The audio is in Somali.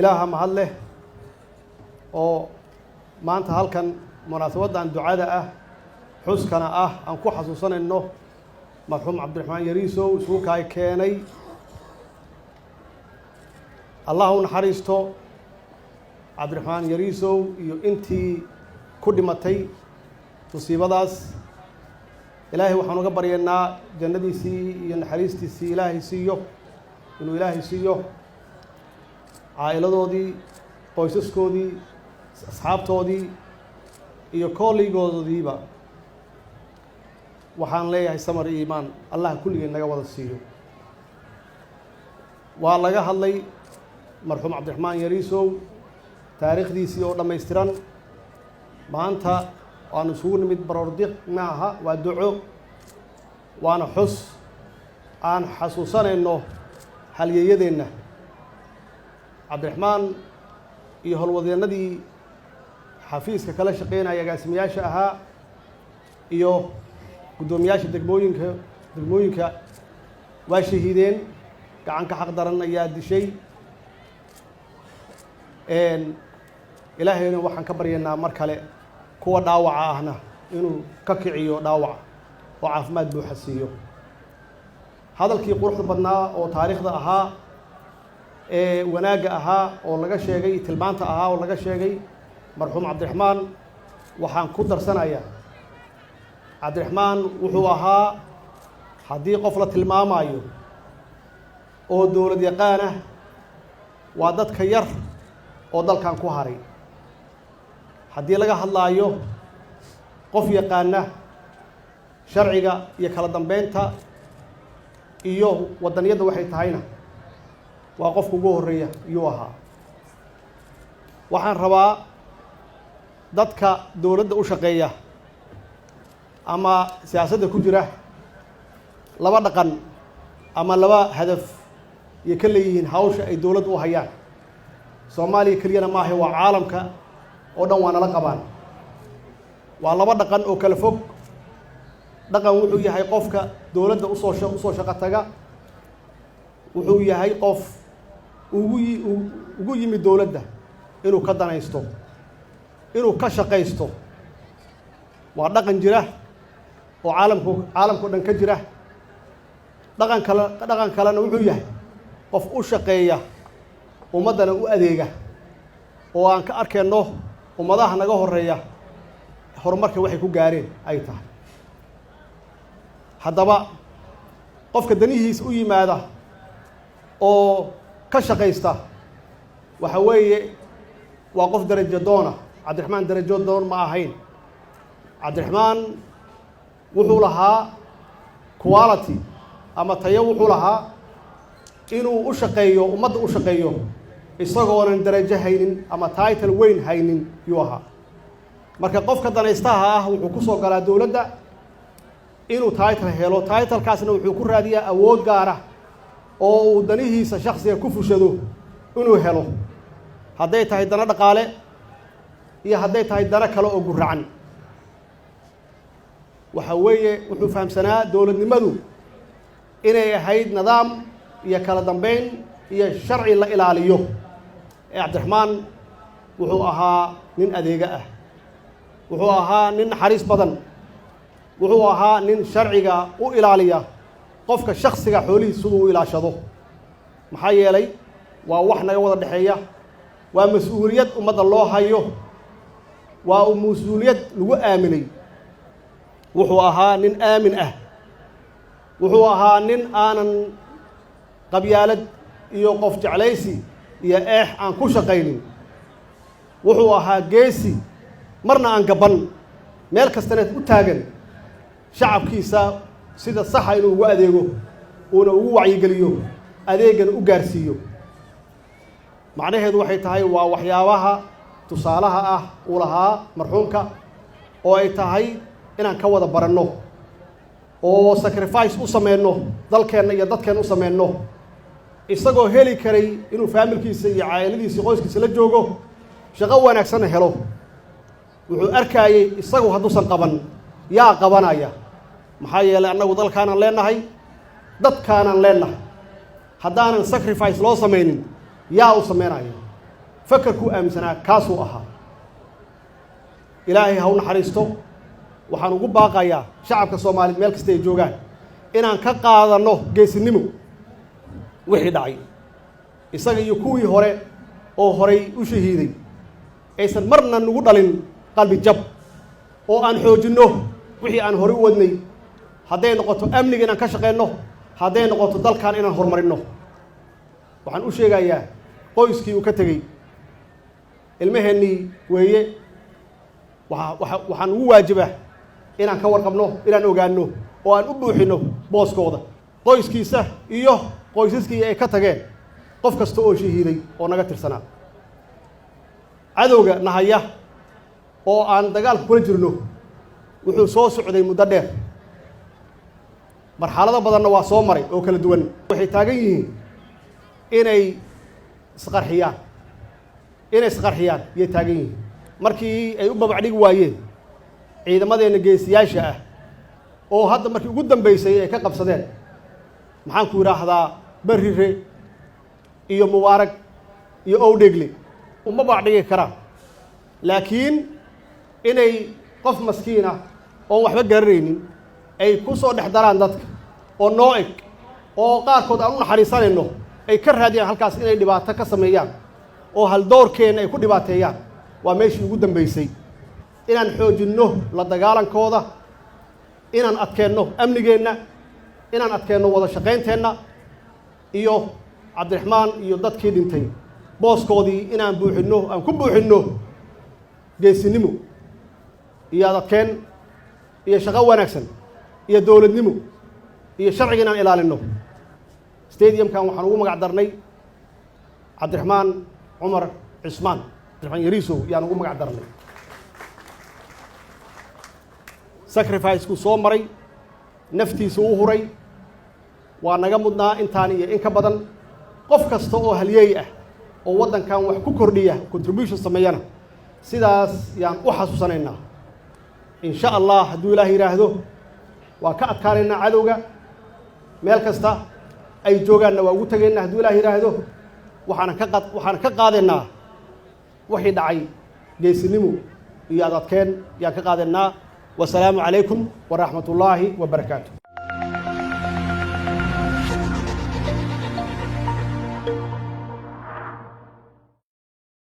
ilaaha mahad leh oo maanta halkan munaasabadan ducada ah xuskana ah aan ku xasuusanayno marxuum cabdiraxmaan yariisow isugu kaay keenay. allah u naxariisto cabdiraxmaan yariisow iyo intii ku dhimatay musiibadaas. ilaahay waxaan uga baryaynaa jannadiisii iyo naxariistiisii ilaahay siiyo, inuu ilaahay siiyo caa'iladoodii, qoysaskoodii, asxaabtoodii iyo kolligoodiiba. waxaan leeyahay samar iyo iimaan allah kulligeen naga wada siiyo. waa laga hadlay marxuum cabdiraxmaan yariisow taariikhdiisii oo dhammaystiran. maanta waanu isugu nimid baroordiq ma aha, waa duco, waana xus aan xasuusanayno halyeeyadeenna cabdiraxmaan iyo howlwadeennadii xafiiska kala shaqeynaya agaasimayaasha ahaa iyo guddoomiyaasha degmooyinka waa shahiideen. gacan ka xaq daran ayaa dishay. ilaahayna waxaan ka baryaynaa mar kale kuwa dhaawaca ahna inuu ka kiciyo dhaawac oo caafimaad buuxa siiyo. hadalkii quruxda badnaa oo taariikhda ahaa ee wanaagga ahaa oo laga sheegay, tilmaanta ahaa oo laga sheegay marxuum cabdiraxmaan, waxaan ku darsanayaa cabdiraxmaan wuxuu ahaa, haddii qof la tilmaamayo oo dowlad yaqaan ah, waa dadka yar oo dalkan ku haray. haddii laga hadlaayo qof yaqaana sharciga iyo kala dambeynta iyo waddaniyadda waxay tahayna, waa qofka ugu horreeya iyuu ahaa. waxaan rabaa dadka dowladda u shaqeeya ama siyaasadda ku jira laba dhaqan ama laba hadaf iyo ka leeyihiin hawsha ay dowladda u hayaan. soomaaliya keliyana maaha, waa caalamka oo dhan waa nala qabaan. waa laba dhaqan oo kala fog. dhaqan wuxuu yahay qofka dowladda usoo shaqo taga, wuxuu yahay qof ugu yimid dowladda inuu ka danaysto, inuu ka shaqaysto. waa dhaqan jira oo caalamka o dhan ka jira. dhaqan kalena wuxuu yahay qof u shaqeeya ummaddana u adeega, oo aan ka arkayno ummadaha naga horeeya horumarka waxay ku gaareen ay tahay. haddaba qofka danihiisa u yimaada oo ka shaqaysta waxa weeye waa qof darajo doona. cabdiraxmaan darajo doon ma ahayn. cabdiraxmaan wuxuu lahaa quality ama tayo, wuxuu lahaa inuu u shaqeeyo ummadda u shaqeeyo isagoonan darajo haynin ama title weyn haynin yuu ahaa. marka qofka danaystaha ah wuxuu ku soo galaa dowladda inuu title helo. titlekaasna wuxuu ku raadiyaa awood gaara oo uu danihiisa shakhsiga ku fushado inuu helo, hadday tahay dano dhaqaale iyo hadday tahay dano kale oo guracan. waxa weeye wuxuu fahamsanaa dowladnimadu inay ahayd nidaam iyo kala dambeyn iyo sharci la ilaaliyo. cabdiraxmaan wuxuu ahaa nin adeega ah, wuxuu ahaa nin naxariis badan, wuxuu ahaa nin sharciga u ilaaliya qofka shakhsiga xoolihiisa siduu u ilaashado. maxaa yeelay waa wax naga wada dhexeeya, waa mas-uuliyad ummadda loo hayo, waa mas-uuliyad lagu aaminay. wuxuu ahaa nin aamin ah, wuxuu ahaa nin aanan qabyaalad iyo qof jeclaysi iyo eex aan ku shaqaynin. wuxuu ahaa geesi, marna aan gaban, meel kastana u taagan shacabkiisa sida saxa inuu ugu adeego, uuna ugu wacyigeliyo, adeegana u gaarsiiyo. macnaheedu waxay tahay waa waxyaabaha tusaalaha ah uu lahaa marxuumka, oo ay tahay inaan ka wada baranno oo sacrifice u sameyno, dalkeenna iyo dadkeenna u sameyno. isagoo heli karay inuu faamilkiisa iyo caa'iladiisa qoyskiisa la joogo, shaqo wanaagsanna helo, wuxuu arkayay isagu hadduusan qaban yaa qabanaya. maxaa yeelay annagu dalkaanan leenahay, dadkaanan leenahay. haddaanan sacrifice loo samaynin yaa u sameynaya. fakarkuu aaminsanaa kaasuu ahaa. ilaahay ha u naxariisto. waxaan ugu baaqayaa shacabka Soomaaliyeed meel kasta ay joogaan inaan ka qaadanno geesinimo wixii dhacay. isaga iyo kuwii hore oo horay u shahiiday aysan marna nagu dhalin qalbi jab, oo aan xoojinno wixii aan hore u wadnay, hadday noqoto amniga inaan ka shaqeyno, hadday noqoto dalkan inaan horumarinno. waxaan u sheegayaa qoyskii uu ka tegey ilmaheennii weeye, waxaan ugu waajibaa inaan ka warqabno, inaan ogaanno oo aan u buuxinno booskooda, qoyskiisa iyo qoysaskii ay ka tageen qof kasta oo shahiiday oo naga tirsanaa. cadowga nahaya oo aan dagaalka kula jirno wuxuu soo socday muddo dheer, marxalado badanna waa soo maray oo kala duwan. waxay taagan yihiin inay isqarxiyaan yay taagan yihiin. markii ay u babacdhigi waayeen ciidamadeenna geesiyaasha ah oo hadda markii ugu dambaysay ay ka qabsadeen, maxaan ku yidhaahdaa, Barire iyo Mubaarag iyo Owdhegle, uma babacdhigi karaan. laakiin inay qof maskiin ah oon waxba garanaynin ay ku soo dhex daraan dadka oo noo eg, oo qaarkood aan u naxariisanayno, ay ka raadiyaan halkaas inay dhibaato ka sameeyaan oo haldoorkeenna ay ku dhibaateeyaan, waa meeshii ugu dambaysay. inaan xoojinno la dagaalankooda, inaan adkeenno amnigeenna, inaan adkeenno wada shaqaynteenna, iyo Cabdiraxmaan iyo dadkii dhintay booskoodii inaan buuxinno, aan ku buuxinno geesinimo iyo adadkeen iyo shaqo wanaagsan iyo dowladnimo iyo sharciga inaan ilaalinno. stadiumkan waxaan ugu magac darnay Cabdiraxmaan Cumar Cismaan, Cabdiraxmaan Yariisow yaan ugu magac darnay. sacrifice-ku soo maray, naftiisa u huray, waa naga mudnaa intaan iyo in ka badan. qof kasta oo halyeey ah oo waddankan wax ku kordhiya, contribution sameeyana, sidaas yaan u xasuusanaynaa. insha allah hadduu ilaah yidhaahdo waa ka adkaanaynaa cadowga, meel kasta ay joogaanna waa ugu tegaynaa hadduu ilaah yidhaahdo. waxaan ka qaadaynaa wixii dhacay geesinimo iyo adadkeen yaan ka qaadaynaa. wasalaamu calaykum waraxmat ullaahi wabarakaatu.